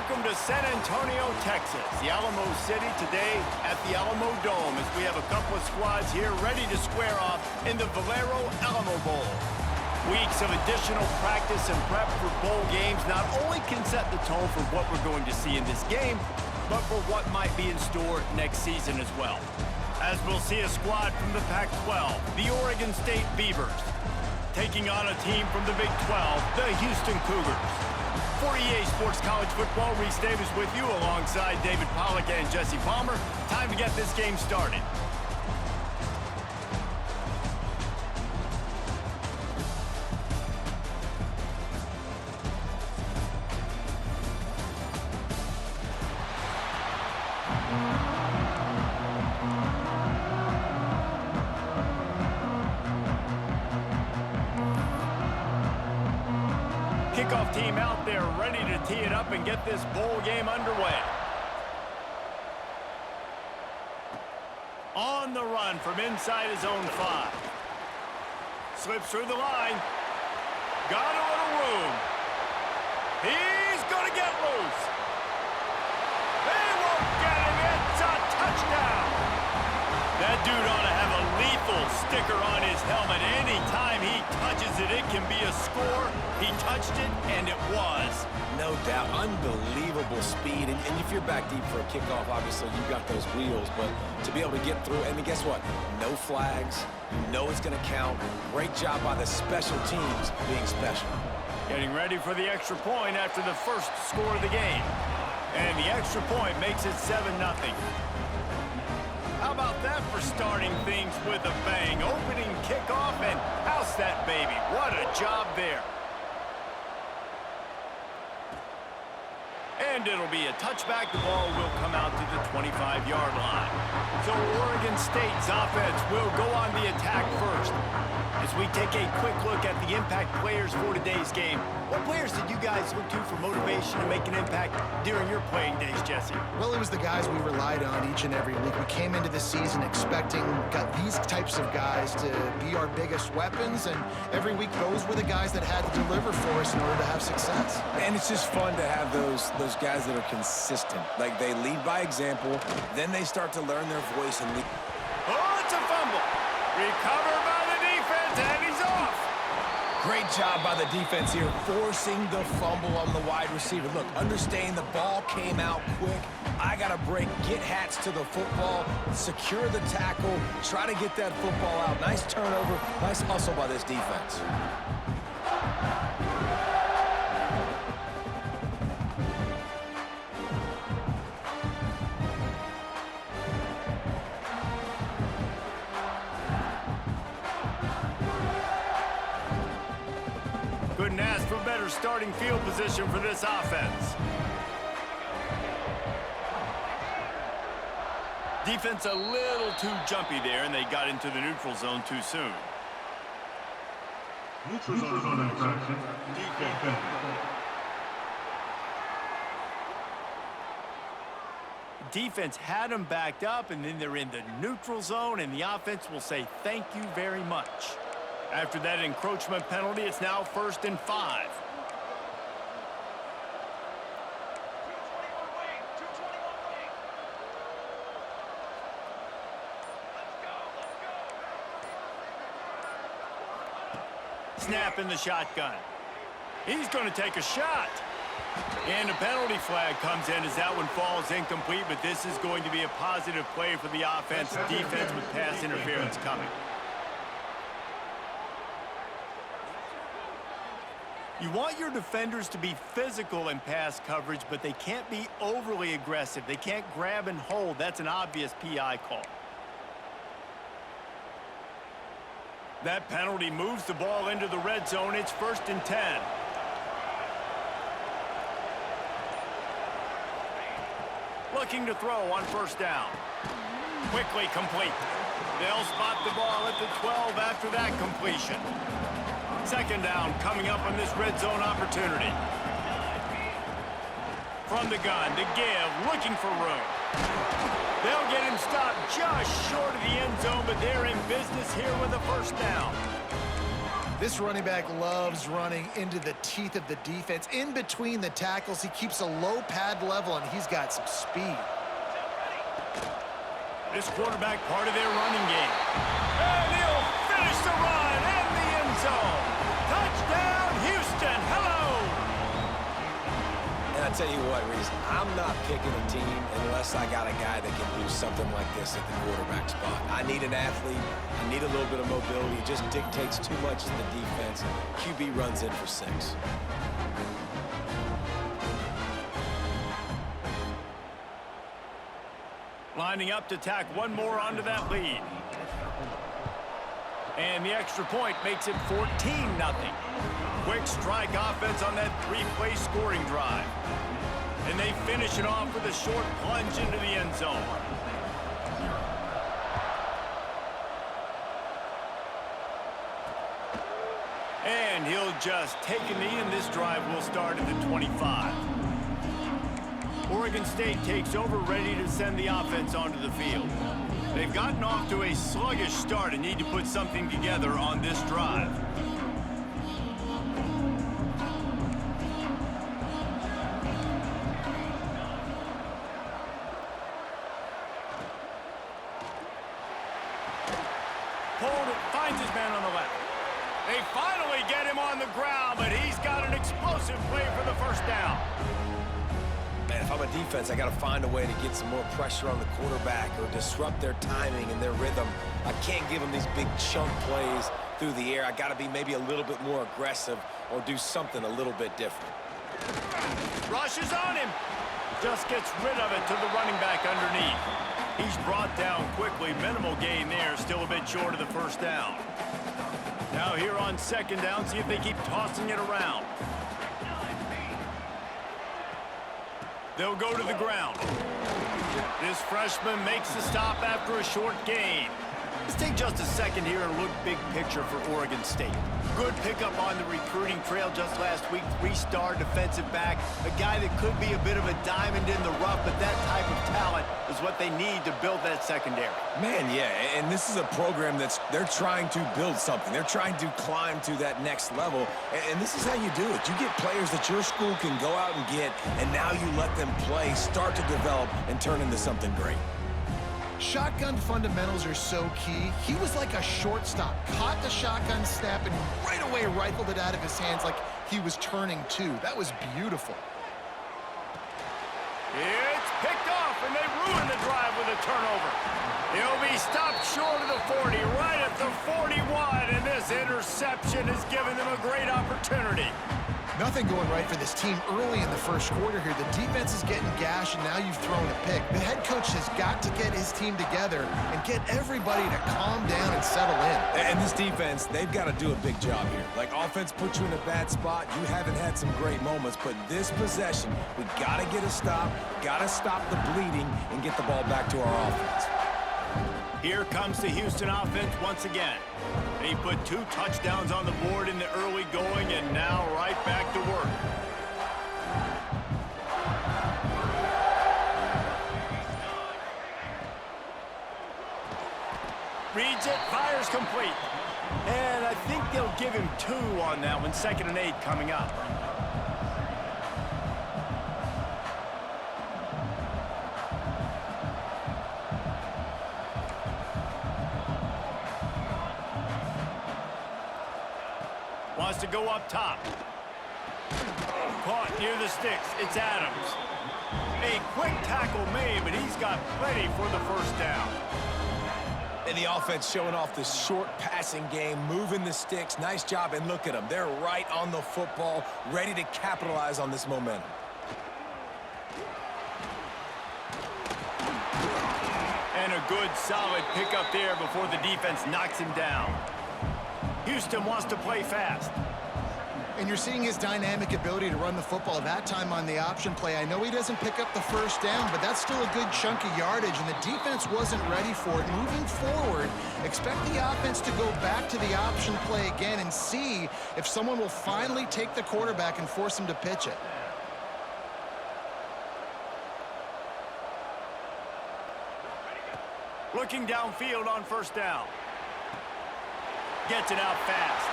Welcome to San Antonio, Texas, the Alamo City today at the Alamo Dome as we have a couple of squads here ready to square off in the Valero Alamo Bowl. Weeks of additional practice and prep for bowl games not only can set the tone for what we're going to see in this game, but for what might be in store next season as well. As we'll see a squad from the Pac-12, the Oregon State Beavers, taking on a team from the Big 12, the Houston Cougars. For EA Sports College Football, Reese Davis with you alongside David Pollack and Jesse Palmer. Time to get this game started. Kickoff team out there ready to tee it up and get this bowl game underway. On the run from inside his own 5. Slips through the line. Got a little room. He's going to get loose. They won't get him. It's a touchdown. That dude ought to have a lethal sticker on his helmet. Anytime he touches it, it can be a score. He touched it, and it was. No doubt. Unbelievable speed. And if you're back deep for a kickoff, obviously you've got those wheels. But to be able to get through, and guess what? No flags. You know it's going to count. Great job by the special teams being special. Getting ready for the extra point after the first score of the game. And the extra point makes it 7-0. How about that for starting things with a bang? Opening kickoff and house that baby. What a job there. And it'll be a touchback. The ball will come out to the 25-yard line. So Oregon State's offense will go on the attack first. As we take a quick look at the impact players for today's game, what players did you guys look to for motivation to make an impact during your playing days, Jesse? Well, it was the guys we relied on each and every week. We came into this season expecting these types of guys to be our biggest weapons, and every week those were the guys that had to deliver for us in order to have success. And it's just fun to have those guys that are consistent. Like, they lead by example, then they start to learn their voice and lead. Oh, it's a fumble. Recovered by the defense, and he's off. Great job by the defense here, forcing the fumble on the wide receiver. Look, understand the ball came out quick. I got to break, get hats to the football, secure the tackle, try to get that football out. Nice turnover, nice hustle by this defense. Couldn't ask for better starting field position for this offense. Defense a little too jumpy there, and they got into the neutral zone too soon. Neutral zone infraction. Defense. Defense had them backed up, and then they're in the neutral zone, and the offense will say thank you very much. After that encroachment penalty, it's now 1st and 5. Snap in the shotgun. He's going to take a shot. And a penalty flag comes in as that one falls incomplete, but this is going to be a positive play for the offense. Defense with pass interference coming. You want your defenders to be physical in pass coverage, but they can't be overly aggressive. They can't grab and hold. That's an obvious PI call. That penalty moves the ball into the red zone. It's 1st and 10. Looking to throw on 1st down. Quickly complete. They'll spot the ball at the 12 after that completion. 2nd down coming up on this red zone opportunity. From the gun, the give, looking for room. They'll get him stopped just short of the end zone, but they're in business here with a 1st down. This running back loves running into the teeth of the defense. In between the tackles, he keeps a low pad level, and he's got some speed. This quarterback part of their running game. And he'll finish the run in the end zone. Touchdown, Houston. Hello. And I tell you what, Reese, I'm not picking a team unless I got a guy that can do something like this at the quarterback spot. I need an athlete. I need a little bit of mobility. It just dictates too much to the defense. QB runs in for 6. Lining up to tack one more onto that lead. And the extra point makes it 14-0. Quick strike offense on that 3-play scoring drive. And they finish it off with a short plunge into the end zone. And he'll just take a knee, and this drive will start at the 25. Oregon State takes over, ready to send the offense onto the field. They've gotten off to a sluggish start and need to put something together on this drive. Finds his man on the left. They finally get him on the ground, but he's got an explosive play for the first down. Man, if I'm a defense, I got to find a way to get some more pressure on the quarterback or disrupt their timing and their rhythm. I can't give them these big chunk plays through the air. I got to be maybe a little bit more aggressive or do something a little bit different. Rushes on him. Just gets rid of it to the running back underneath. He's brought down quickly. Minimal gain there. Still a bit short of the first down. Now here on second down, see if they keep tossing it around. They'll go to the ground. This freshman makes the stop after a short gain. Let's take just a second here and look big picture for Oregon State. Good pickup on the recruiting trail just last week. 3-star defensive back. A guy that could be a bit of a diamond in the rough, but that type of talent is what they need to build that secondary. Man, yeah, and this is a program they're trying to build something. They're trying to climb to that next level, and this is how you do it. You get players that your school can go out and get, and now you let them play, start to develop, and turn into something great. Shotgun fundamentals are so key. He was like a shortstop, caught the shotgun snap and right away rifled it out of his hands like he was turning two. That was beautiful. It's picked off, and they ruin the drive with a turnover. He'll be stopped short of the 40, right at the 41, and this interception has given them a great opportunity. Nothing going right for this team early in the first quarter here. The defense is getting gashed, and now you've thrown a pick. The head coach has got to get his team together and get everybody to calm down and settle in. And this defense, they've got to do a big job here. Like, offense put you in a bad spot. You haven't had some great moments, but this possession, we got to get a stop, got to stop the bleeding, and get the ball back to our offense. Here comes the Houston offense once again. They put 2 touchdowns on the board in the early going, and now right back to work. Reads it, fires complete. And I think they'll give him 2 on that one. 2nd and 8 coming up. Wants to go up top. Caught near the sticks. It's Adams. A quick tackle made, but he's got plenty for the first down. And the offense showing off this short passing game, moving the sticks. Nice job, and look at them. They're right on the football, ready to capitalize on this momentum. And a good, solid pickup there before the defense knocks him down. Houston wants to play fast. And you're seeing his dynamic ability to run the football. That time on the option play, I know he doesn't pick up the first down, but that's still a good chunk of yardage, and the defense wasn't ready for it. Moving forward, expect the offense to go back to the option play again and see if someone will finally take the quarterback and force him to pitch it. Looking downfield on first down. Gets it out fast.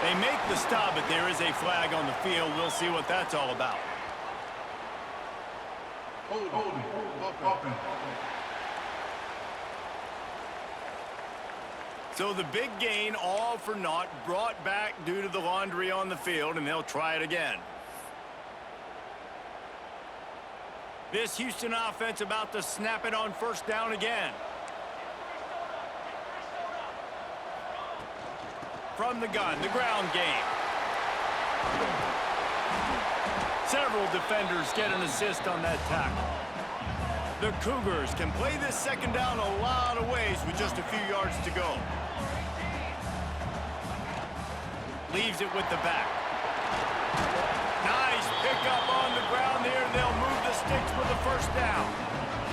They make the stop, but there is a flag on the field. We'll see what that's all about. Holding. Offense. So the big gain, all for naught, brought back due to the laundry on the field, and they'll try it again. This Houston offense about to snap it on first down again. From the gun, the ground game. Several defenders get an assist on that tackle. The Cougars can play this second down a lot of ways with just a few yards to go. Leaves it with the back. Nice pickup on the ground there. They'll move the sticks for the first down.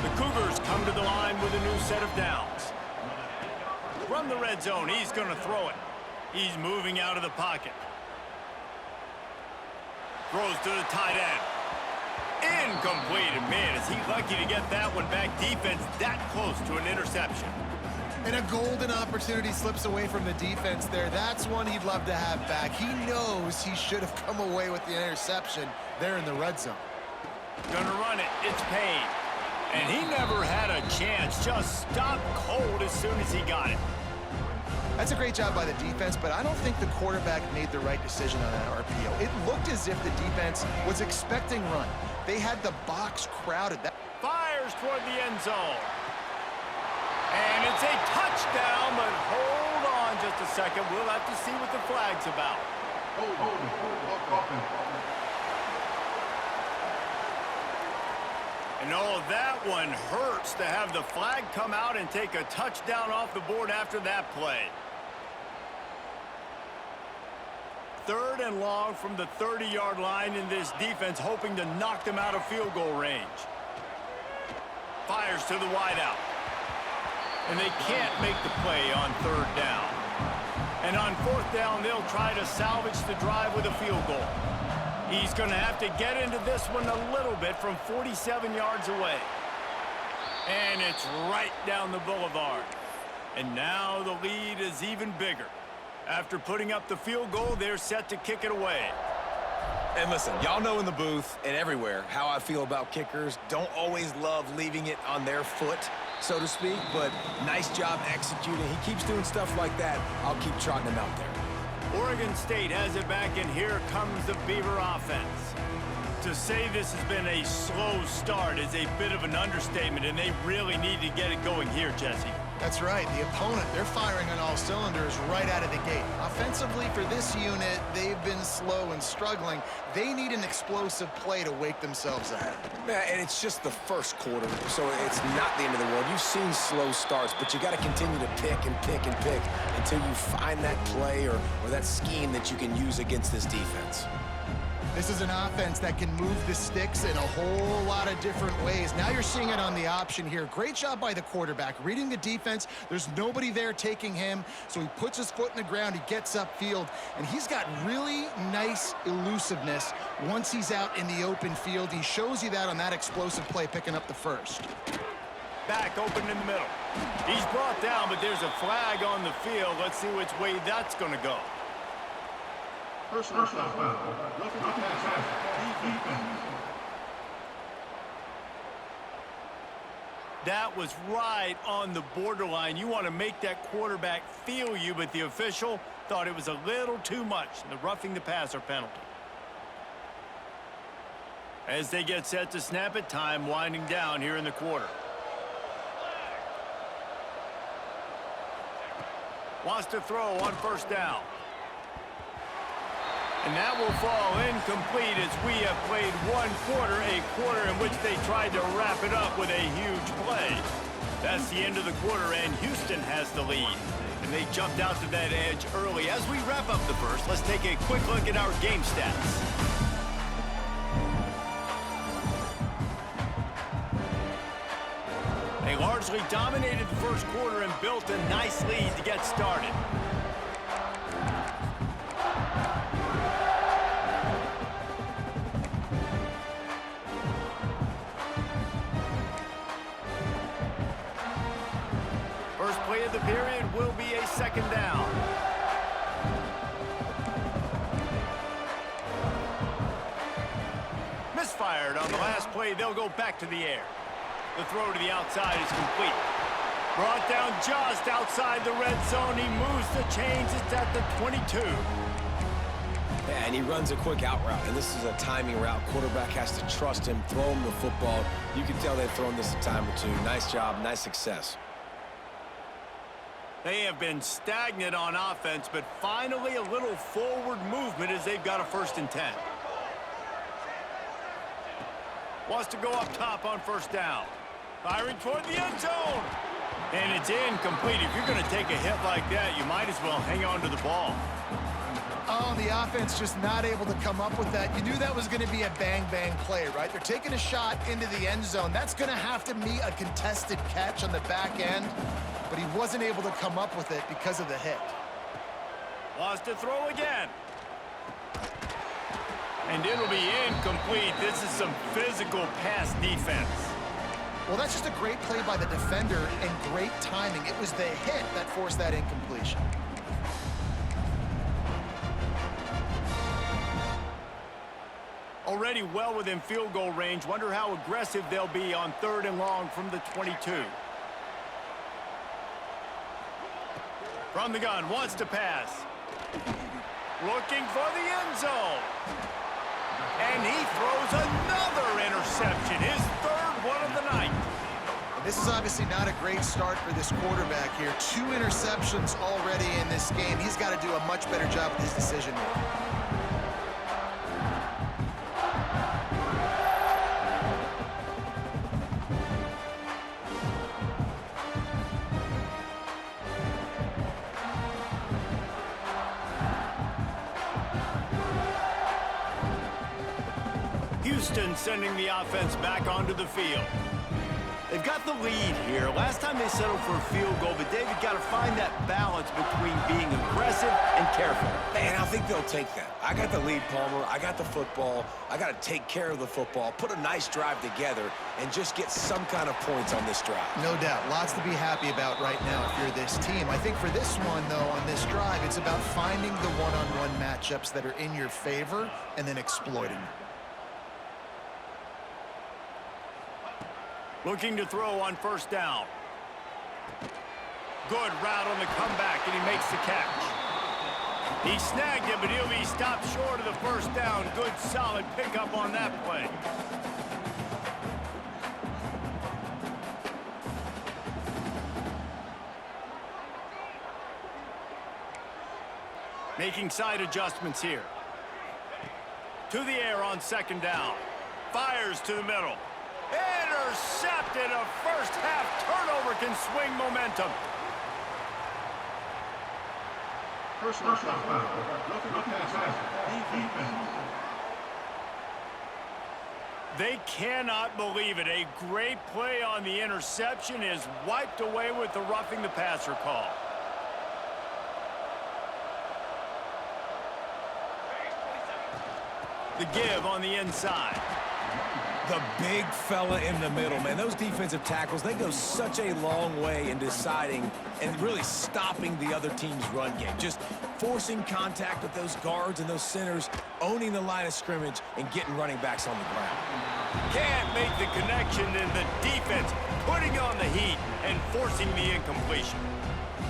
The Cougars come to the line with a new set of downs. From the red zone, he's going to throw it. He's moving out of the pocket. Throws to the tight end. Incomplete. And man, is he lucky to get that one back. Defense that close to an interception. And a golden opportunity slips away from the defense there. That's one he'd love to have back. He knows he should have come away with the interception there in the red zone. Gonna run it. It's Payne. And he never had a chance. Just stopped cold as soon as he got it. That's a great job by the defense, but I don't think the quarterback made the right decision on that RPO. It looked as if the defense was expecting run. They had the box crowded. Fires toward the end zone. And it's a touchdown, but hold on just a second. We'll have to see what the flag's about. And oh, that one hurts to have the flag come out and take a touchdown off the board after that play. 3rd and long from the 30-yard line, in this defense hoping to knock them out of field goal range. Fires to the wideout. And they can't make the play on 3rd down. And on 4th down, they'll try to salvage the drive with a field goal. He's going to have to get into this one a little bit from 47 yards away. And it's right down the boulevard. And now the lead is even bigger. After putting up the field goal, they're set to kick it away. And listen, y'all know in the booth and everywhere how I feel about kickers. Don't always love leaving it on their foot, so to speak, but nice job executing. He keeps doing stuff like that. I'll keep trotting him out there. Oregon State has it back, and here comes the Beaver offense. To say this has been a slow start is a bit of an understatement, and they really need to get it going here, Jesse. That's right. The opponent, they're firing on all cylinders right out of the gate. Offensively, for this unit, they've been slow and struggling. They need an explosive play to wake themselves up. Yeah, and it's just the first quarter, so it's not the end of the world. You've seen slow starts, but you got to continue to pick and pick and pick until you find that play or that scheme that you can use against this defense. This is an offense that can move the sticks in a whole lot of different ways. Now you're seeing it on the option here. Great job by the quarterback. Reading the defense, there's nobody there taking him, so he puts his foot in the ground, he gets upfield, and he's got really nice elusiveness once he's out in the open field. He shows you that on that explosive play, picking up the first. Back open in the middle. He's brought down, but there's a flag on the field. Let's see which way that's going to go. Personal foul. Defense. That was right on the borderline. You want to make that quarterback feel you, but the official thought it was a little too much. The roughing the passer penalty. As they get set to snap it, time winding down here in the quarter. Wants to throw on first down. And that will fall incomplete as we have played one quarter, a quarter in which they tried to wrap it up with a huge play. That's the end of the quarter, and Houston has the lead. And they jumped out to that edge early. As we wrap up the first, let's take a quick look at our game stats. They largely dominated the first quarter and built a nice lead to get started. First play of the period will be a second down. play, they'll go back to the air. The throw to the outside is complete. Brought down just outside the red zone. He moves the chains. It's at the 22. Yeah, and he runs a quick out route, and this is a timing route. Quarterback has to trust him, throw him the football. You can tell they've thrown this a time or two. Nice job, nice success. They have been stagnant on offense, but finally a little forward movement as they've got a 1st and 10. Wants to go up top on 1st down. Firing toward the end zone. And it's incomplete. If you're going to take a hit like that, you might as well hang on to the ball. Oh, the offense just not able to come up with that. You knew that was going to be a bang-bang play, right? They're taking a shot into the end zone. That's going to have to be a contested catch on the back end, but he wasn't able to come up with it because of the hit. Wants to throw again. And it'll be incomplete. This is some physical pass defense. Well, that's just a great play by the defender and great timing. It was the hit that forced that incompletion. Already well within field goal range. Wonder how aggressive they'll be on 3rd and long from the 22. From the gun, wants to pass. Looking for the end zone. And he throws another interception. His 3rd one of the night. This is obviously not a great start for this quarterback here. 2 interceptions already in this game. He's got to do a much better job with his decision making. Houston sending the offense back onto the field. They've got the lead here. Last time they settled for a field goal, but David got to find that balance between being aggressive and careful. And I think they'll take that. I got the lead, Palmer. I got the football. I got to take care of the football, put a nice drive together, and just get some kind of points on this drive. No doubt. Lots to be happy about right now if you're this team. I think for this one, though, on this drive, it's about finding the one-on-one matchups that are in your favor and then exploiting them. Looking to throw on 1st down. Good route on the comeback, and he makes the catch. He snagged it, but he'll be stopped short of the 1st down. Good, solid pickup on that play. Making side adjustments here. To the air on 2nd down. Fires to the middle. Intercepted. A 1st half turnover can swing momentum. Personal foul. Looking pass. Defense. They cannot believe it. A great play on the interception is wiped away with the roughing the passer call. The give on the inside. The big fella in the middle, man. Those defensive tackles, they go such a long way in deciding and really stopping the other team's run game. Just forcing contact with those guards and those centers, owning the line of scrimmage, and getting running backs on the ground. Can't make the connection, and the defense putting on the heat and forcing the incompletion.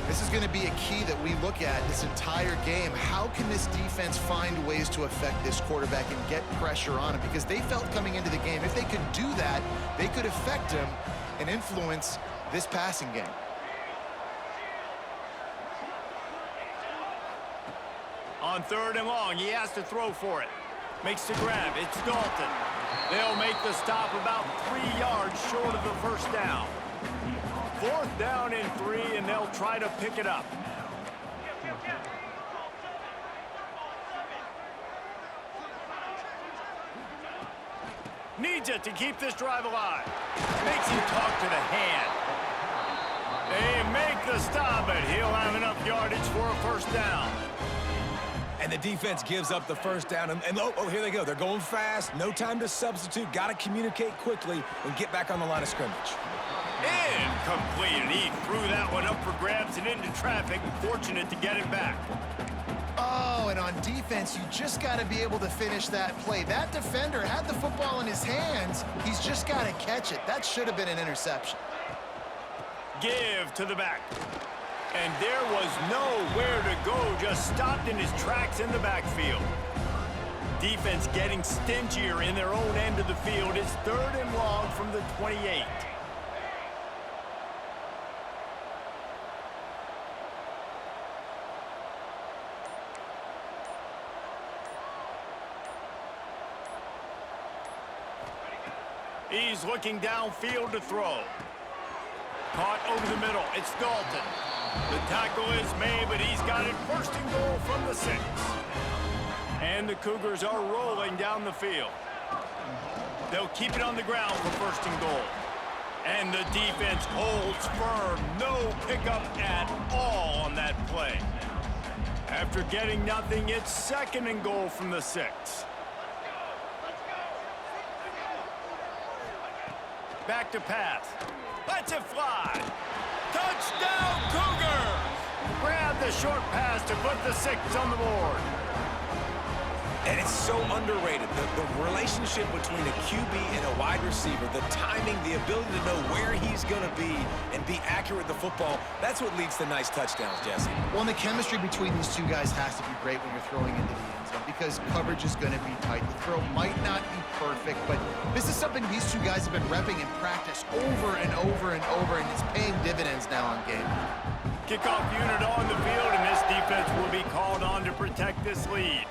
This is going to be a key that we look at this entire game. How can this defense find ways to affect this quarterback and get pressure on him? Because they felt coming into the game, if they could do that, they could affect him and influence this passing game. On 3rd and long, he has to throw for it. Makes the grab. It's Dalton. They'll make the stop about 3 yards short of the 1st down. 4th down and 3, and they'll try to pick it up. Needs it to keep this drive alive. Makes him talk to the hand. They make the stop, but he'll have enough yardage for a 1st down. And the defense gives up the 1st down. And oh, here they go. They're going fast. No time to substitute. Got to communicate quickly and get back on the line of scrimmage. Incomplete, and he threw that one up for grabs and into traffic. Fortunate to get it back. Oh, and on defense, defense, you just got to be able to finish that play. That defender had the football in his hands. He's just got to catch it. That should have been an interception. Give to the back. And there was nowhere to go, just stopped in his tracks in the backfield. Defense getting stingier in their own end of the field. It's 3rd and long from the 28. He's looking downfield to throw. Caught over the middle. It's Dalton. The tackle is made, but he's got it 1st and goal from the 6. And the Cougars are rolling down the field. They'll keep it on the ground for 1st and goal. And the defense holds firm. No pickup at all on that play. After getting nothing, it's 2nd and goal from the 6. Back to pass. Lets it fly. Touchdown, Cougars! Grab the short pass to put the 6 on the board. And it's so underrated. The relationship between a QB and a wide receiver, the timing, the ability to know where he's going to be and be accurate with the football, that's what leads to nice touchdowns, Jesse. Well, and the chemistry between these two guys has to be great when you're throwing into the end zone because coverage is going to be tight. The throw might not be perfect, but this is something these two guys have been repping in practice over and over and over, and it's paying dividends now on game. Kickoff unit on the field, and this defense will be called on to protect this lead.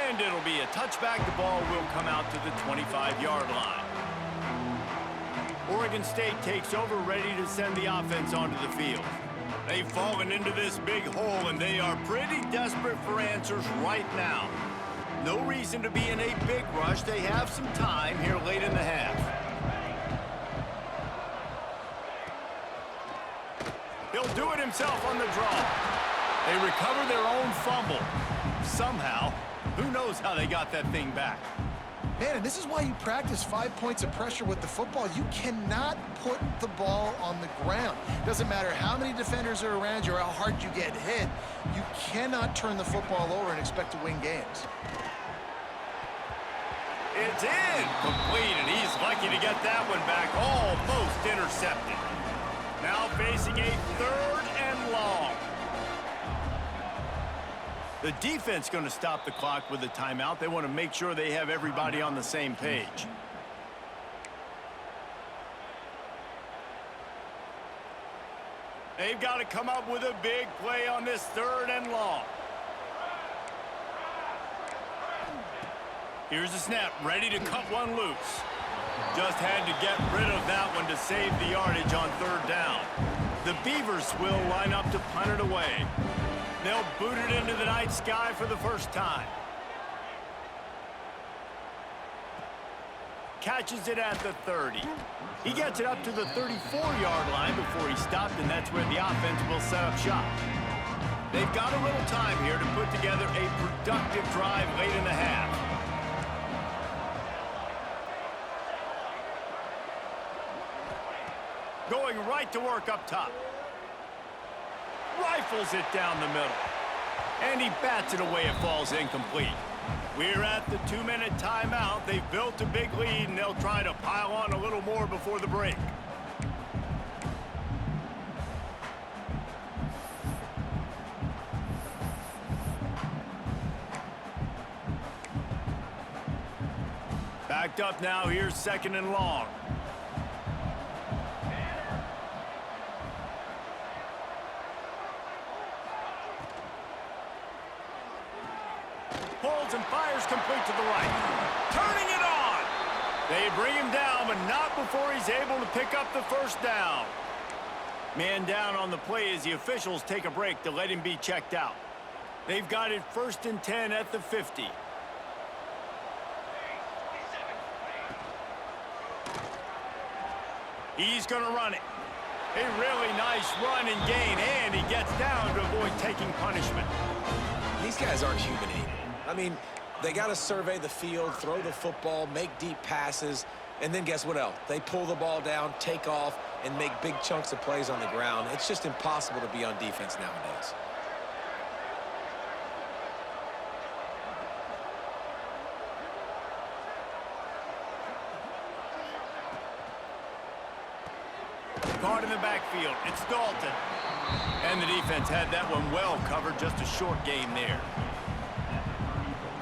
And it'll be a touchback. The ball will come out to the 25-yard line. Oregon State takes over, ready to send the offense onto the field. They've fallen into this big hole, and they are pretty desperate for answers right now. No reason to be in a big rush. They have some time here late in the half. He'll do it himself on the draw. They recover their own fumble. Somehow. Who knows how they got that thing back? Man, and this is why you practice 5 points of pressure with the football. You cannot put the ball on the ground. Doesn't matter how many defenders are around you or how hard you get hit. You cannot turn the football over and expect to win games. It's in. Complete, and he's lucky to get that one back. Almost intercepted. Now facing a 3rd and long. The defense going to stop the clock with a timeout. They want to make sure they have everybody on the same page. They've got to come up with a big play on this 3rd and long. Here's the snap, ready to cut one loose. Just had to get rid of that one to save the yardage on 3rd down. The Beavers will line up to punt it away. They'll boot it into the night sky for the first time. Catches it at the 30. He gets it up to the 34-yard line before he stopped, and that's where the offense will set up shop. They've got a little time here to put together a productive drive late in the half. Going right to work up top. Rifles it down the middle. And he bats it away. It falls incomplete. We're at the 2-minute timeout. They've built a big lead, and they'll try to pile on a little more before the break. Backed up now. Here's 2nd and long. Pulls and fires complete to the right. Turning it on. They bring him down, but not before he's able to pick up the 1st down. Man down on the play as the officials take a break to let him be checked out. They've got it 1st and 10 at the 50. He's going to run it. A really nice run and gain, and he gets down to avoid taking punishment. These guys aren't human anymore. I mean, they got to survey the field, throw the football, make deep passes, and then guess what else? They pull the ball down, take off, and make big chunks of plays on the ground. It's just impossible to be on defense nowadays. Caught in the backfield. It's Dalton. And the defense had that one well covered. Just a short game there.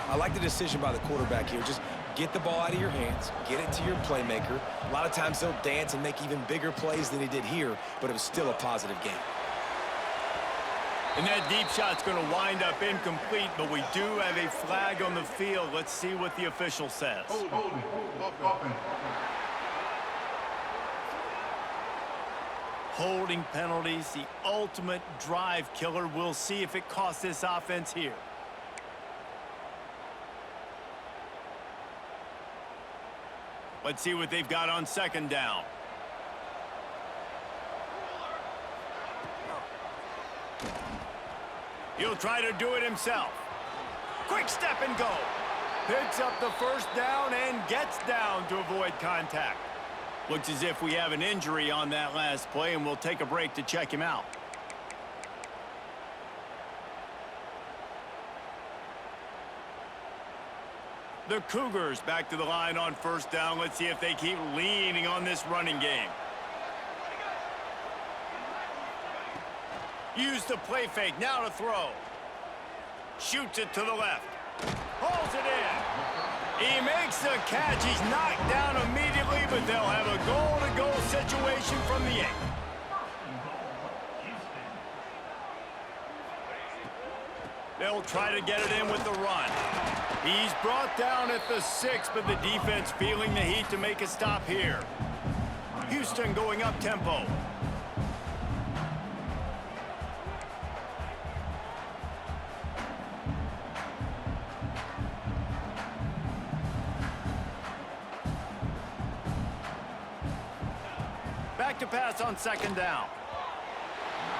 I like the decision by the quarterback here. Just get the ball out of your hands, get it to your playmaker. A lot of times they'll dance and make even bigger plays than he did here, but it was still a positive game. And that deep shot's going to wind up incomplete, but we do have a flag on the field. Let's see what the official says. Holding penalties, the ultimate drive killer. We'll see if it costs this offense here. Let's see what they've got on second down. He'll try to do it himself. Quick step and go. Picks up the first down and gets down to avoid contact. Looks as if we have an injury on that last play, and we'll take a break to check him out. The Cougars back to the line on first down. Let's see if they keep leaning on this running game. Use the play fake, now to throw. Shoots it to the left. Pulls it in. He makes the catch. He's knocked down immediately, but they'll have a goal-to-goal situation from the 8. They'll try to get it in with the run. He's brought down at the 6, but the defense feeling the heat to make a stop here. Houston going up tempo. Back to pass on second down.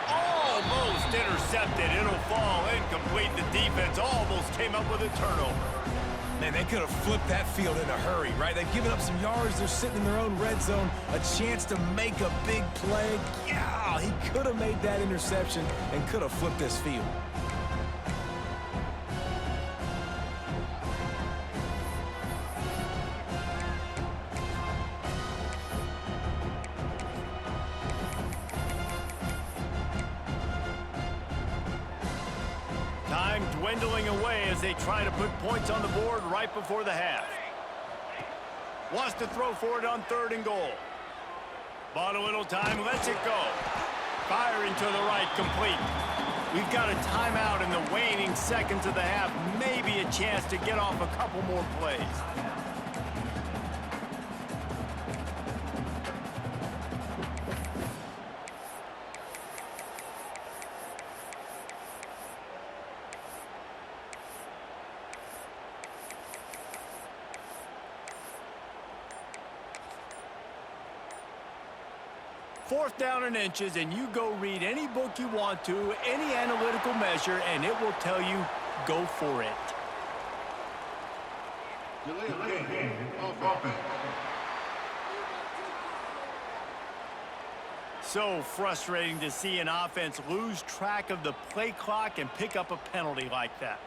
Almost intercepted. It'll fall incomplete. The defense almost came up with a turnover. Man, they could have flipped that field in a hurry, right? They've given up some yards. They're sitting in their own red zone. A chance to make a big play. Yeah, he could have made that interception and could have flipped this field. Time dwindling away as they try to put points on the board right before the half. Wants to throw for it on third and goal. Bought a little time, lets it go. Firing to the right, complete. We've got a timeout in the waning seconds of the half. Maybe a chance to get off a couple more plays. Fourth down and inches, and you go read any book you want to, any analytical measure, and it will tell you, go for it. So frustrating to see an offense lose track of the play clock and pick up a penalty like that.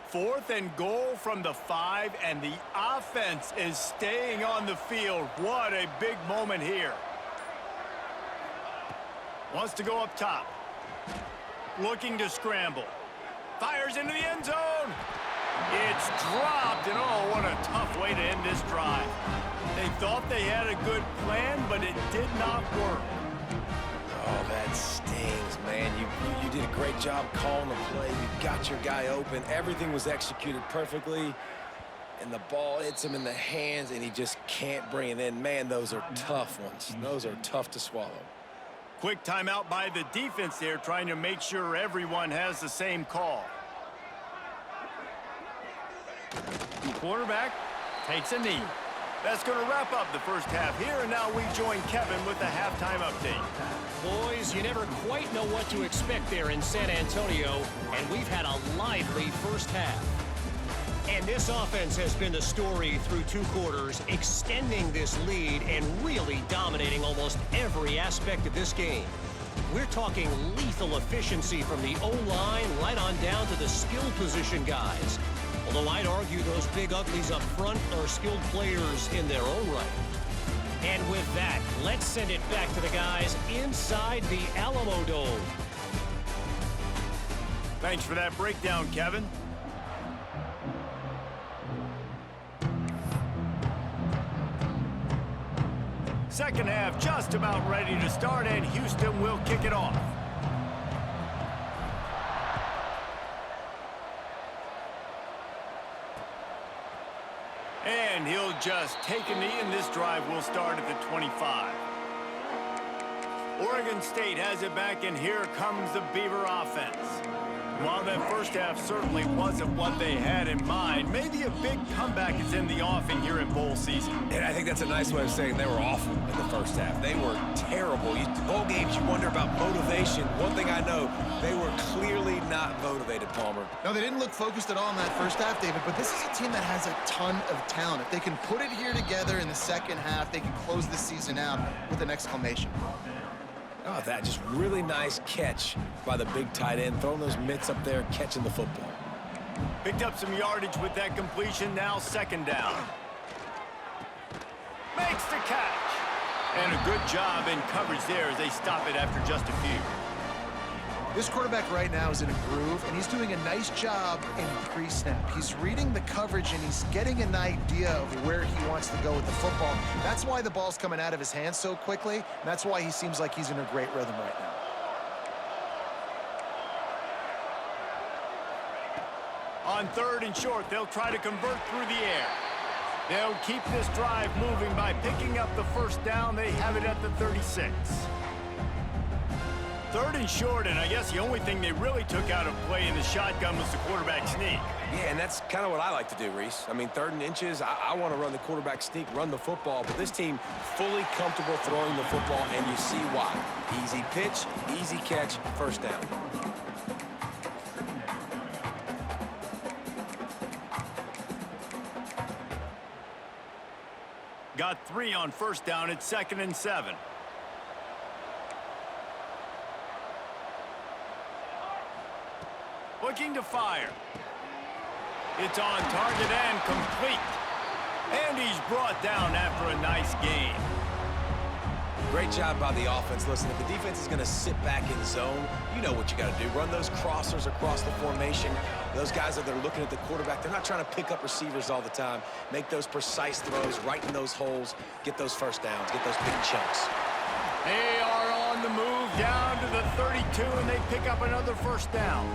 Fourth and goal from the 5, and the offense is staying on the field. What a big moment here. Wants to go up top. Looking to scramble. Fires into the end zone. It's dropped, and oh, what a tough way to end this drive. They thought they had a good plan, but it did not work. Oh, that stings, man. You did a great job calling the play. You got your guy open. Everything was executed perfectly. And the ball hits him in the hands, and he just can't bring it in. Man, those are tough ones. Those are tough to swallow. Quick timeout by the defense there, trying to make sure everyone has the same call. The quarterback takes a knee. That's going to wrap up the first half here, and now we join Kevin with the halftime update. Boys, you never quite know what to expect there in San Antonio, and we've had a lively first half. And this offense has been the story through 2 quarters, extending this lead and really dominating almost every aspect of this game. We're talking lethal efficiency from the O-line right on down to the skill position guys. Although I'd argue those big uglies up front are skilled players in their own right. And with that, let's send it back to the guys inside the Alamo Dome. Thanks for that breakdown, Kevin. Second half just about ready to start, and Houston will kick it off. And he'll just take a knee, and this drive will start at the 25. Oregon State has it back, and here comes the Beaver offense. While that first half certainly wasn't what they had in mind, maybe a big comeback is in the offing here in bowl season. And I think that's a nice way of saying they were awful in the first half. They were terrible. Bowl games, you wonder about motivation. One thing I know, they were clearly not motivated, Palmer. No, they didn't look focused at all in that first half, David, but this is a team that has a ton of talent. If they can put it here together in the second half, they can close the season out with an exclamation point. Oh, that just really nice catch by the big tight end, throwing those mitts up there, catching the football. Picked up some yardage with that completion, now second down. Makes the catch. And a good job in coverage there as they stop it after just a few. This quarterback right now is in a groove, and he's doing a nice job in pre-snap. He's reading the coverage, and he's getting an idea of where he wants to go with the football. That's why the ball's coming out of his hands so quickly, and that's why he seems like he's in a great rhythm right now. On 3rd and short, they'll try to convert through the air. They'll keep this drive moving by picking up the first down. They have it at the 36. 3rd and short, and I guess the only thing they really took out of play in the shotgun was the quarterback sneak. Yeah, and that's kind of what I like to do, Reese. I mean, 3rd and inches, I want to run the quarterback sneak, run the football, but this team fully comfortable throwing the football, and you see why. Easy pitch, easy catch, first down. Got 3 on first down at 2nd and 7. Looking to fire. It's on target and complete. And he's brought down after a nice gain. Great job by the offense. Listen, if the defense is going to sit back in zone, you know what you got to do. Run those crossers across the formation. Those guys that are looking at the quarterback, they're not trying to pick up receivers all the time. Make those precise throws right in those holes. Get those first downs. Get those big chunks. They are on the move down to the 32, and they pick up another first down.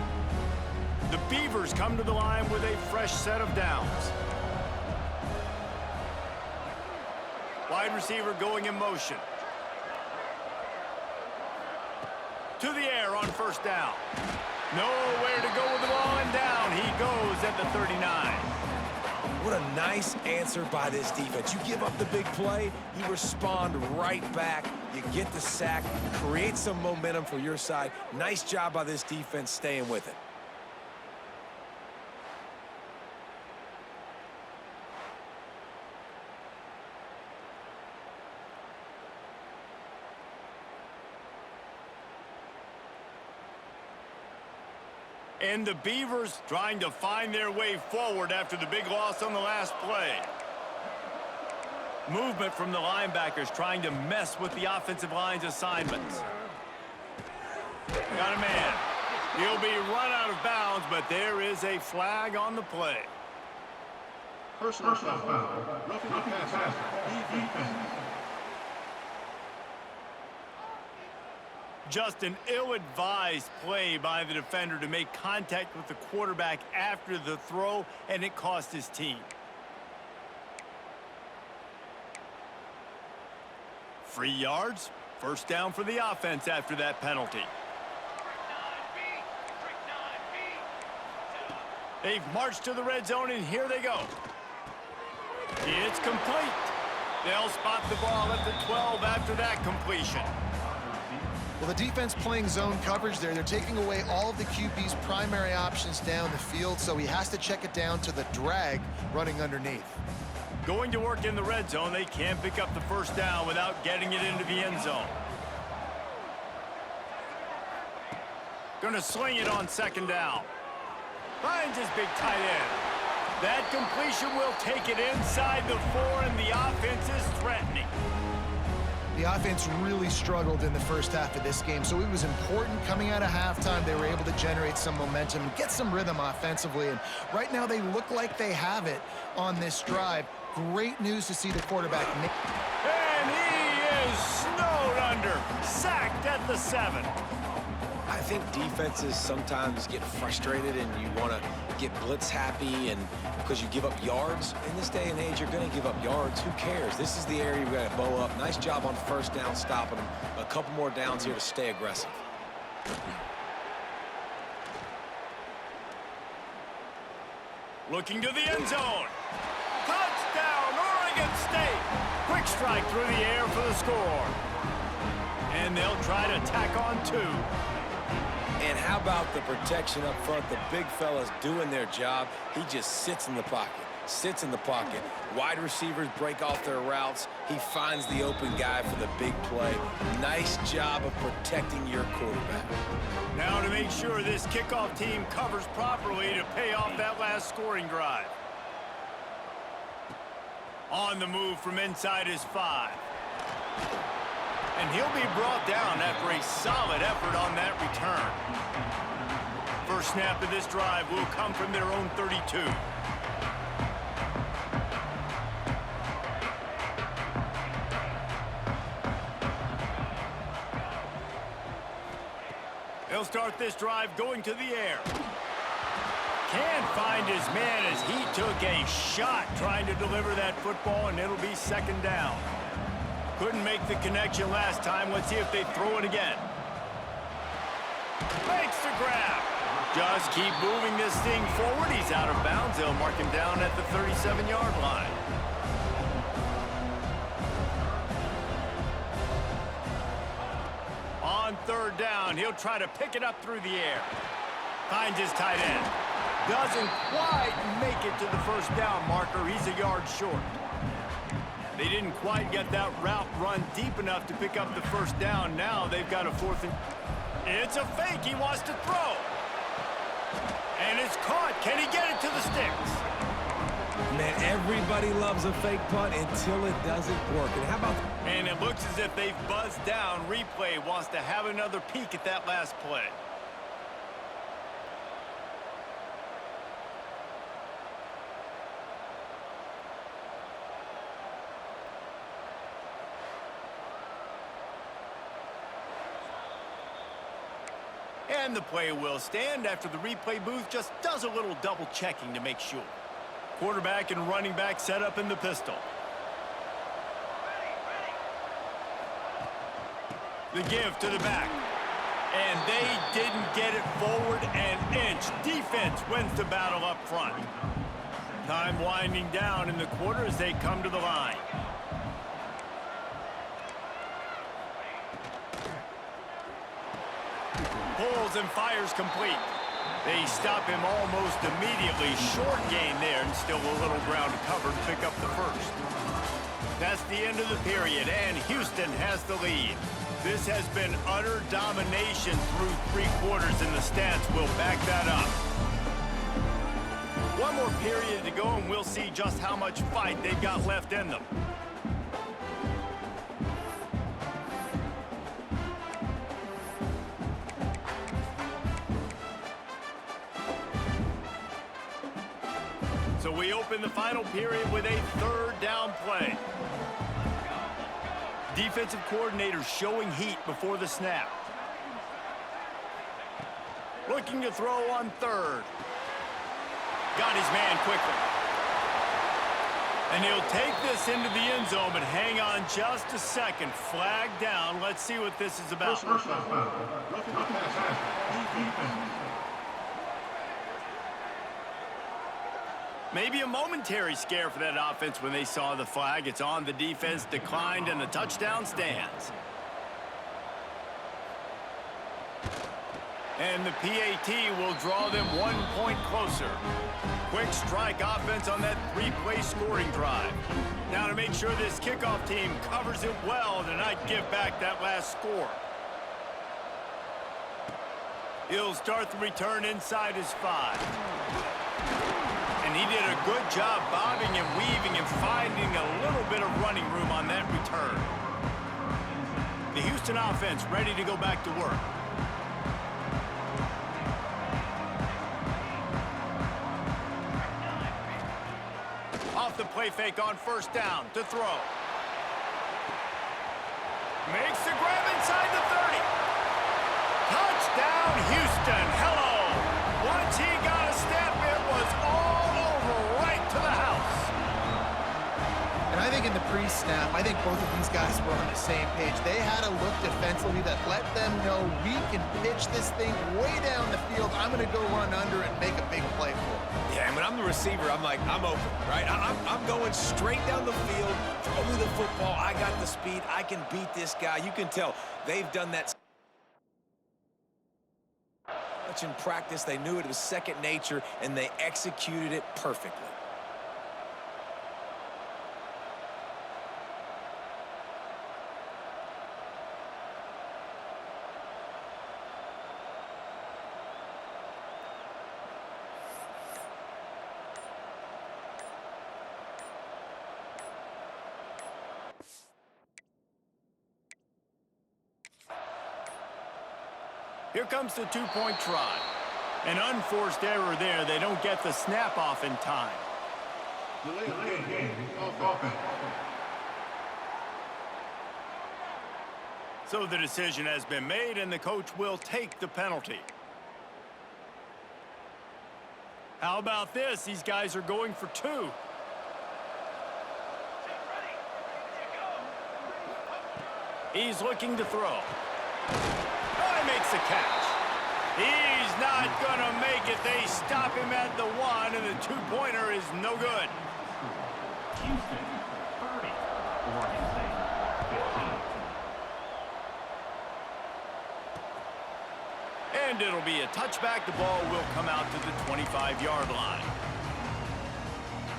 The Beavers come to the line with a fresh set of downs. Wide receiver going in motion. To the air on first down. Nowhere to go with the ball, and down he goes at the 39. What a nice answer by this defense. You give up the big play, you respond right back. You get the sack, create some momentum for your side. Nice job by this defense staying with it. And the Beavers trying to find their way forward after the big loss on the last play. Movement from the linebackers trying to mess with the offensive line's assignments. Got a man. He'll be run out of bounds, but there is a flag on the play. Personal foul. Roughing the passer. Defense. Just an ill-advised play by the defender to make contact with the quarterback after the throw, and it cost his team. Free yards, first down for the offense after that penalty. They've marched to the red zone, and here they go. It's complete. They'll spot the ball at the 12 after that completion. Well, the defense playing zone coverage there. They're taking away all of the QB's primary options down the field, so he has to check it down to the drag running underneath. Going to work in the red zone, they can't pick up the first down without getting it into the end zone. Going to sling it on second down. Finds his big tight end. That completion will take it inside the 4, and the offense is threatening. The offense really struggled in the first half of this game, so it was important coming out of halftime. They were able to generate some momentum and get some rhythm offensively, and right now they look like they have it on this drive. Great news to see the quarterback. And he is snowed under, sacked at the 7. I think defenses sometimes get frustrated and you want to get blitz happy and because you give up yards. In this day and age, you're going to give up yards. Who cares? This is the area we got to bow up. Nice job on first down stopping them. A couple more downs here to stay aggressive. Looking to the end zone. Touchdown, Oregon State. Quick strike through the air for the score. And they'll try to tack on 2. And how about the protection up front? The big fella's doing their job. He just sits in the pocket, sits in the pocket. Wide receivers break off their routes. He finds the open guy for the big play. Nice job of protecting your quarterback. Now to make sure this kickoff team covers properly to pay off that last scoring drive. On the move from inside his 5. And he'll be brought down after a solid effort on that return. First snap of this drive will come from their own 32. He'll start this drive going to the air. Can't find his man as he took a shot trying to deliver that football, and it'll be second down. Couldn't make the connection last time. Let's see if they throw it again. Makes the grab. Just keep moving this thing forward. He's out of bounds. They'll mark him down at the 37-yard line. On third down, he'll try to pick it up through the air. Finds his tight end. Doesn't quite make it to the first down marker. He's a yard short. They didn't quite get that route run deep enough to pick up the first down. Now they've got a 4th and... It's a fake. He wants to throw. And it's caught. Can he get it to the sticks? Man, everybody loves a fake punt until it doesn't work. And how about... And it looks as if they've buzzed down. Replay wants to have another peek at that last play. And the play will stand after the replay booth just does a little double checking to make sure. Quarterback and running back set up in the pistol. The give to the back. And they didn't get it forward an inch. Defense wins the battle up front. Time winding down in the quarter as they come to the line. Pulls and fires complete. They stop him almost immediately. Short gain there and still a little ground to cover to pick up the first. That's the end of the period, and Houston has the lead. This has been utter domination through 3 quarters, and the stats will back that up. One more period to go, and we'll see just how much fight they've got left in them. So we open the final period with a 3rd down play. Defensive coordinator showing heat before the snap. Looking to throw on 3rd. Got his man quickly. And he'll take this into the end zone, but hang on just a second. Flag down. Let's see what this is about. First down, roughing the passer, defense. Maybe a momentary scare for that offense when they saw the flag. It's on the defense, declined, and the touchdown stands. And the PAT will draw them 1 point closer. Quick strike offense on that 3-play scoring drive. Now to make sure this kickoff team covers it well to not give back that last score. He'll start the return inside his 5. And he did a good job bobbing and weaving and finding a little bit of running room on that return. The Houston offense ready to go back to work. Off the play fake on first down to throw. Makes the grab inside the 30. Touchdown, Houston. Hello. Once he got a step, it was all over right to the house. And I think in the pre-snap, I think both of these guys were on the same page. They had a look defensively that let them know we can pitch this thing way down the field. I'm going to go run under and make a big play for it. Yeah, and when I'm the receiver, I'm like, I'm open, right? I'm going straight down the field. Throw me the football. I got the speed. I can beat this guy. You can tell they've done that much in practice. They knew it was second nature, and they executed it perfectly. Here comes the 2-point try. An unforced error there. They don't get the snap off in time. Delay of game of offense. So the decision has been made, and the coach will take the penalty. How about this? These guys are going for 2. He's looking to throw. Oh, he makes the catch. He's not going to make it. They stop him at the 1, and the 2-pointer is no good. Houston, 30. Oregon State, 15. And it'll be a touchback. The ball will come out to the 25-yard line.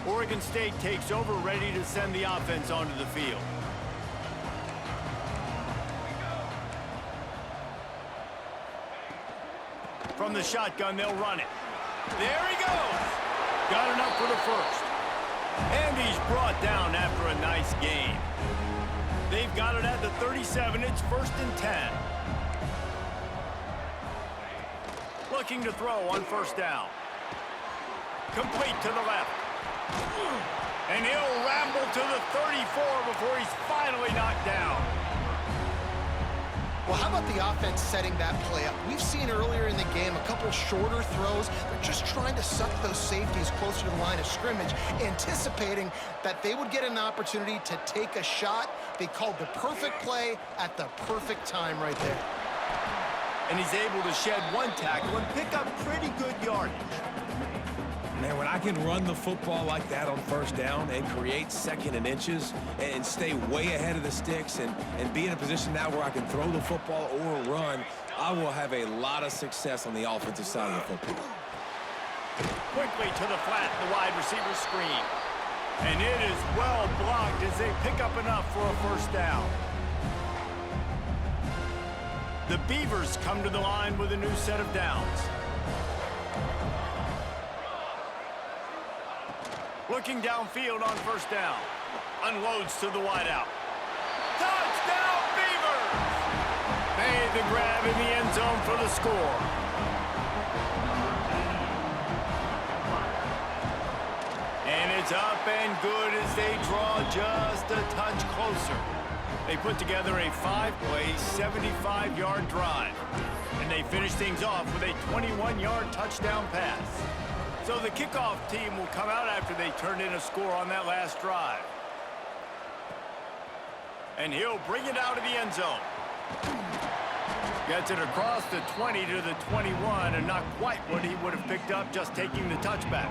Oregon State takes over, ready to send the offense onto the field. From the shotgun, they'll run it. There he goes. Got enough for the first. And he's brought down after a nice gain. They've got it at the 37. It's 1st and 10. Looking to throw on first down. Complete to the left. And he'll ramble to the 34 before he's finally knocked down. Well, how about the offense setting that play up? We've seen earlier in the game a couple shorter throws. They're just trying to suck those safeties closer to the line of scrimmage, anticipating that they would get an opportunity to take a shot. They called the perfect play at the perfect time right there. And he's able to shed 1 tackle and pick up pretty good yardage. Man, when I can run the football like that on first down and create 2nd and inches and stay way ahead of the sticks and be in a position now where I can throw the football or run, I will have a lot of success on the offensive side of the football. Quickly to the flat, the wide receiver screen. And it is well blocked as they pick up enough for a first down. The Beavers come to the line with a new set of downs. Looking downfield on first down. Unloads to the wideout. Touchdown, Beavers! Made the grab in the end zone for the score. And it's up and good as they draw just a touch closer. They put together a 5-play, 75-yard drive. And they finish things off with a 21-yard touchdown pass. So the kickoff team will come out after they turned in a score on that last drive. And he'll bring it out of the end zone. Gets it across the 20 to the 21, and not quite what he would have picked up just taking the touchback.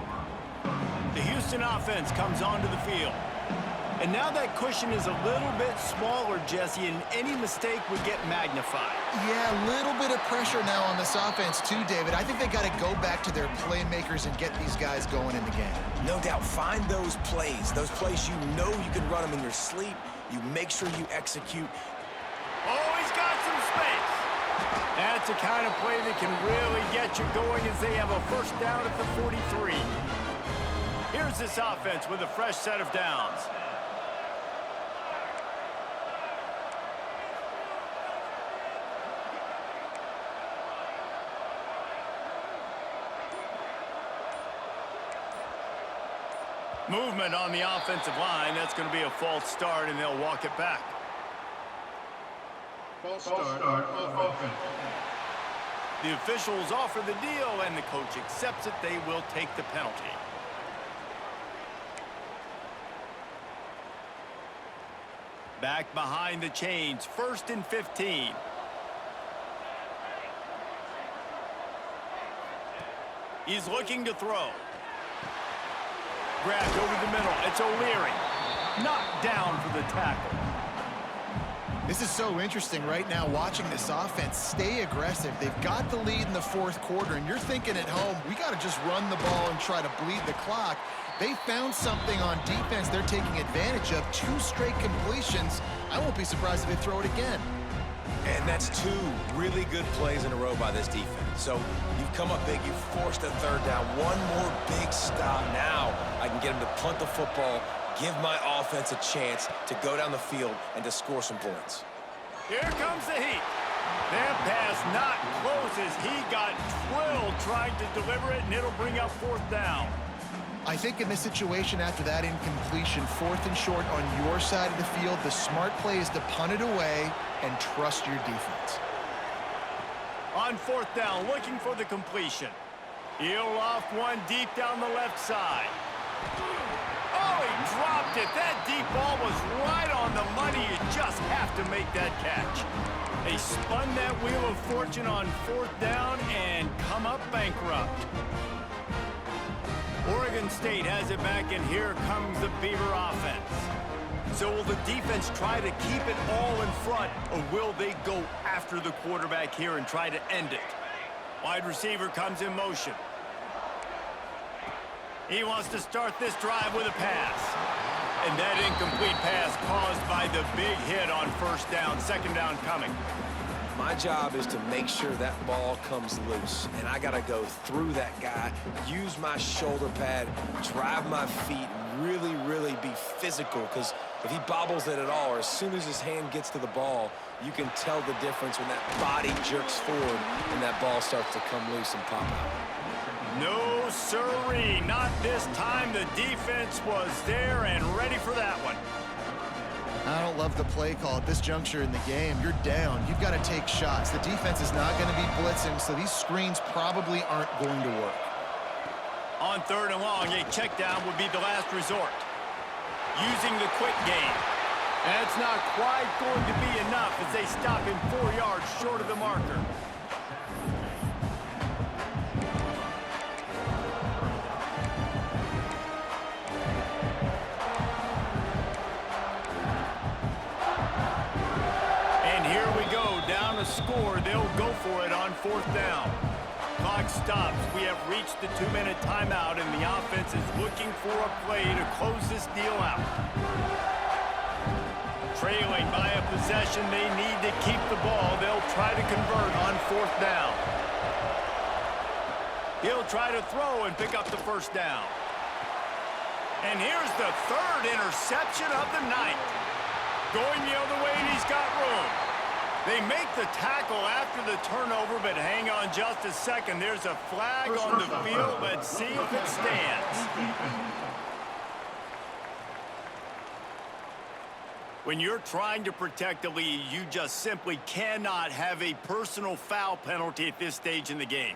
The Houston offense comes onto the field. And now that cushion is a little bit smaller, Jesse, and any mistake would get magnified. Yeah, a little bit of pressure now on this offense too, David. I think they got to go back to their playmakers and get these guys going in the game. No doubt, find those plays you know you can run them in your sleep. You make sure you execute. Oh, he's got some space. That's the kind of play that can really get you going as they have a first down at the 43. Here's this offense with a fresh set of downs. Movement on the offensive line. That's going to be a false start, and they'll walk it back. False start on offense. The officials offer the deal, and the coach accepts it. They will take the penalty. Back behind the chains, 1st and 15. He's looking to throw. Grabbed over the middle. It's O'Leary. Knocked down for the tackle. This is so interesting right now watching this offense stay aggressive. They've got the lead in the 4th quarter, and you're thinking at home, we got to just run the ball and try to bleed the clock. They found something on defense they're taking advantage of. 2 straight completions. I won't be surprised if they throw it again. And that's 2 really good plays in a row by this defense. So you've come up big, you've forced a 3rd down. One more big stop. Now I can get them to punt the football, give my offense a chance to go down the field and to score some points. Here comes the heat. That pass not close as he got drilled trying to deliver it, and it'll bring up 4th down. I think in this situation after that incompletion, 4th and short on your side of the field, the smart play is to punt it away and trust your defense. On 4th down, looking for the completion. He'll off one deep down the left side. Oh, he dropped it. That deep ball was right on the money. You just have to make that catch. They spun that wheel of fortune on 4th down and come up bankrupt. Oregon State has it back, and here comes the Beaver offense. So will the defense try to keep it all in front, or will they go after the quarterback here and try to end it? Wide receiver comes in motion. He wants to start this drive with a pass. And that incomplete pass caused by the big hit on 1st down, 2nd down coming. My job is to make sure that ball comes loose, and I got to go through that guy, use my shoulder pad, drive my feet, really, really be physical, because if he bobbles it at all, or as soon as his hand gets to the ball, you can tell the difference when that body jerks forward and that ball starts to come loose and pop out. No, sirree, not this time. The defense was there and ready for that one. I don't love the play call at this juncture in the game. You're down. You've got to take shots. The defense is not going to be blitzing, so these screens probably aren't going to work. On 3rd and long, a check down would be the last resort. Using the quick game. That's not quite going to be enough as they stop him 4 yards short of the marker. Score, they'll go for it on 4th down. Clock stops. We have reached the 2-minute timeout, and the offense is looking for a play to close this deal out. Trailing by a possession, they need to keep the ball. They'll try to convert on 4th down. He'll try to throw and pick up the 1st down. And here's the 3rd interception of the night. Going the other way, and he's got room. They make the tackle after the turnover, but hang on just a second. There's a flag on the field. Let's see if it stands. When you're trying to protect the lead, you just simply cannot have a personal foul penalty at this stage in the game.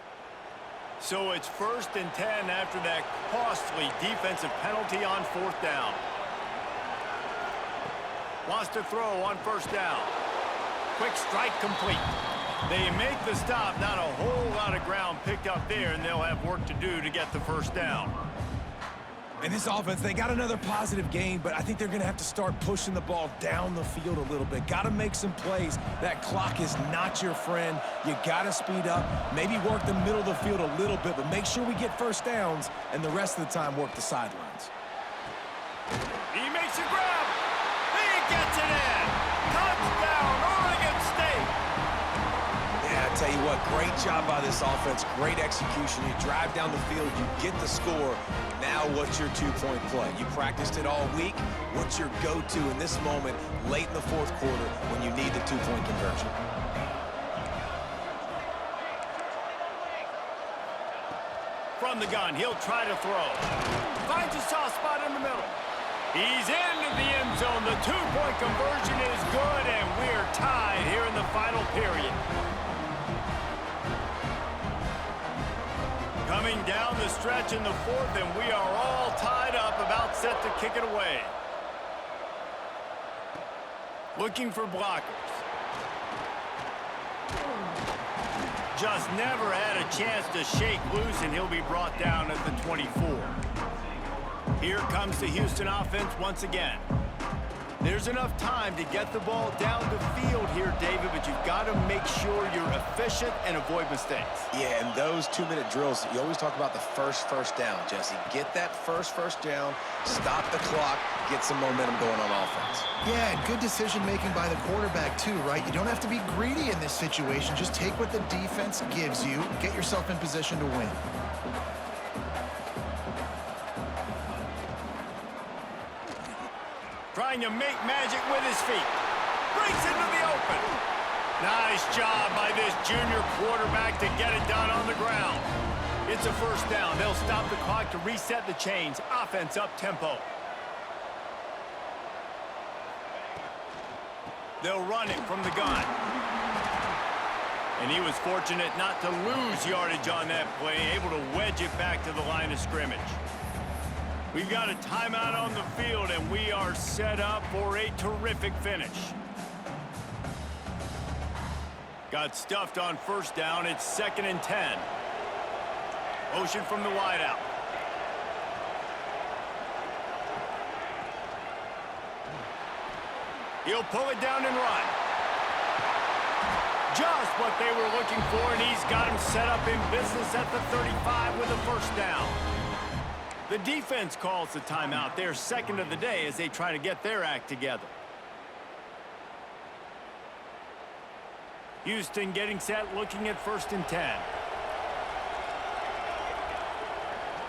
So it's 1st and 10 after that costly defensive penalty on 4th down. Wants to throw on 1st down. Quick strike complete. They make the stop. Not a whole lot of ground picked up there, and they'll have work to do to get the 1st down. And this offense, they got another positive game, but I think they're going to have to start pushing the ball down the field a little bit. Got to make some plays. That clock is not your friend. You got to speed up, maybe work the middle of the field a little bit, but make sure we get first downs, and the rest of the time work the sidelines. He makes a grab. He gets it in. Touchdown, Oregon State. Yeah, I tell you what, great job by this offense, great execution. You drive down the field, you get the score. Now what's your two-point play? You practiced it all week. What's your go-to in this moment late in the fourth quarter when you need the two-point conversion? From the gun, he'll try to throw. Finds a soft spot in the middle. He's into the end zone. The two-point conversion is good, and we're tied here in the final period. Coming down the stretch in the fourth, and we are all tied up, about set to kick it away. Looking for blockers. Just never had a chance to shake loose, and he'll be brought down at the 24. Here comes the Houston offense once again. There's enough time to get the ball down the field here, David, but you've got to make sure you're efficient and avoid mistakes. Yeah, and those 2-minute drills, you always talk about the first down, Jesse. Get that first down, stop the clock, get some momentum going on offense. Yeah, and good decision-making by the quarterback, too, right? You don't have to be greedy in this situation. Just take what the defense gives you, get yourself in position to win. Trying to make magic with his feet. Breaks into the open. Nice job by this junior quarterback to get it done on the ground. It's a first down. They'll stop the clock to reset the chains. Offense up tempo. They'll run it from the gun. And he was fortunate not to lose yardage on that play, able to wedge it back to the line of scrimmage. We've got a timeout on the field, and we are set up for a terrific finish. Got stuffed on first down. It's 2nd and 10. Motion from the wideout. He'll pull it down and run. Just what they were looking for, and he's got him set up in business at the 35 with a first down. The defense calls the timeout. They're second of the day as they try to get their act together. Houston getting set, looking at 1st and 10.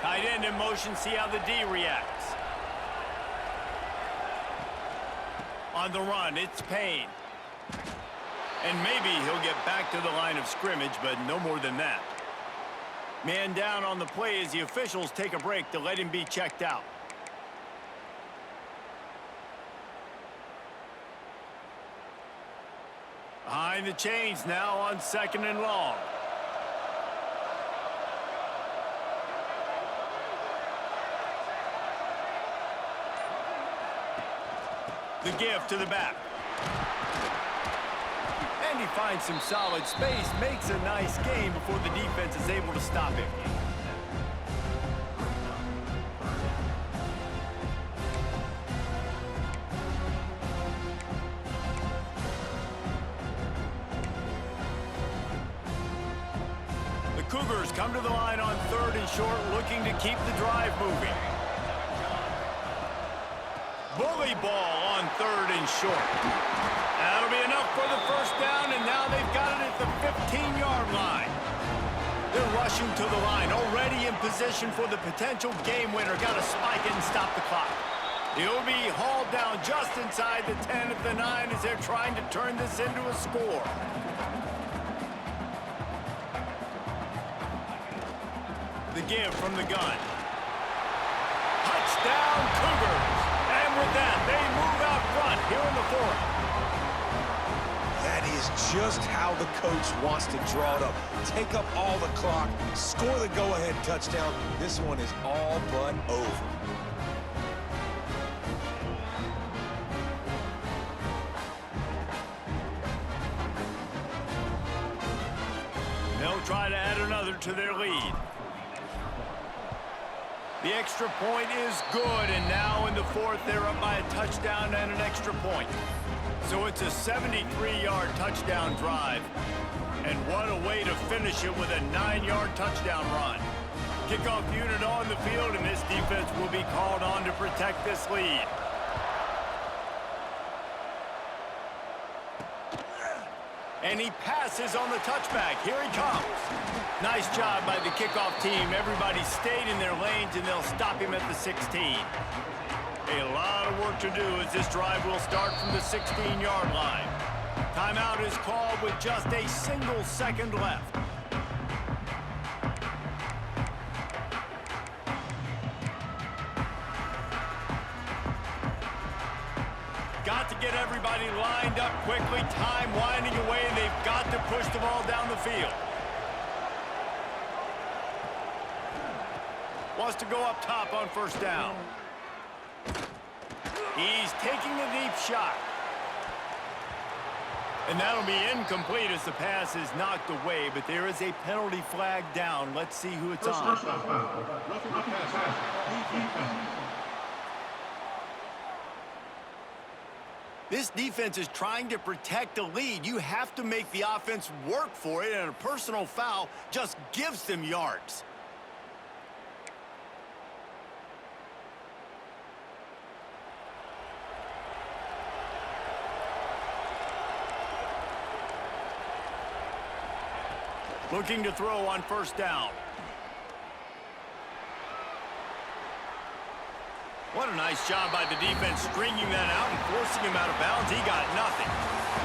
Tight end in motion, see how the D reacts. On the run, it's Payne. And maybe he'll get back to the line of scrimmage, but no more than that. Man down on the play as the officials take a break to let him be checked out. Behind the chains now on 2nd and long. The give to the back. And he finds some solid space, makes a nice game before the defense is able to stop him. The Cougars come to the line on 3rd and short, looking to keep the drive moving. Bully ball on 3rd and short. That'll be enough for the first down, and now they've got it at the 15-yard line. They're rushing to the line, already in position for the potential game winner. Got to spike it and stop the clock. He'll be hauled down just inside the 10 at the 9 as they're trying to turn this into a score. The give from the gun. Touchdown, Cougars. And with that, they move out front here in the 4th. That is just how the coach wants to draw it up. Take up all the clock, score the go-ahead touchdown. This one is all but over. They'll try to add another to their lead. The extra point is good, and now in the fourth, they're up by a touchdown and an extra point. So it's a 73-yard touchdown drive. And what a way to finish it with a 9-yard touchdown run. Kickoff unit on the field, and this defense will be called on to protect this lead. And he passes on the touchback. Here he comes. Nice job by the kickoff team. Everybody stayed in their lanes, and they'll stop him at the 16. A lot of work to do as this drive will start from the 16-yard line. Timeout is called with just a single second left. Got to get everybody lined up quickly. Time winding away, and they've got to push the ball down the field. Wants to go up top on first down. He's taking a deep shot. And that'll be incomplete as the pass is knocked away, but there is a penalty flag down. Let's see who it's on. Personal foul. Roughing the passer. Defense. This defense is trying to protect the lead. You have to make the offense work for it, and a personal foul just gives them yards. Looking to throw on first down. What a nice job by the defense stringing that out and forcing him out of bounds. He got nothing.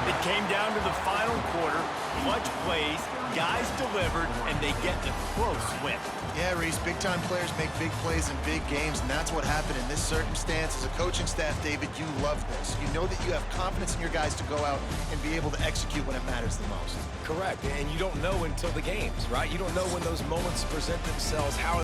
It came down to the final quarter. Clutch plays, guys delivered, and they get a close win. Yeah, Reese, big-time players make big plays in big games, and that's what happened in this circumstance. As a coaching staff, David, you love this. You know that you have confidence in your guys to go out and be able to execute when it matters the most. Correct, and you don't know until the games, right? You don't know when those moments present themselves, how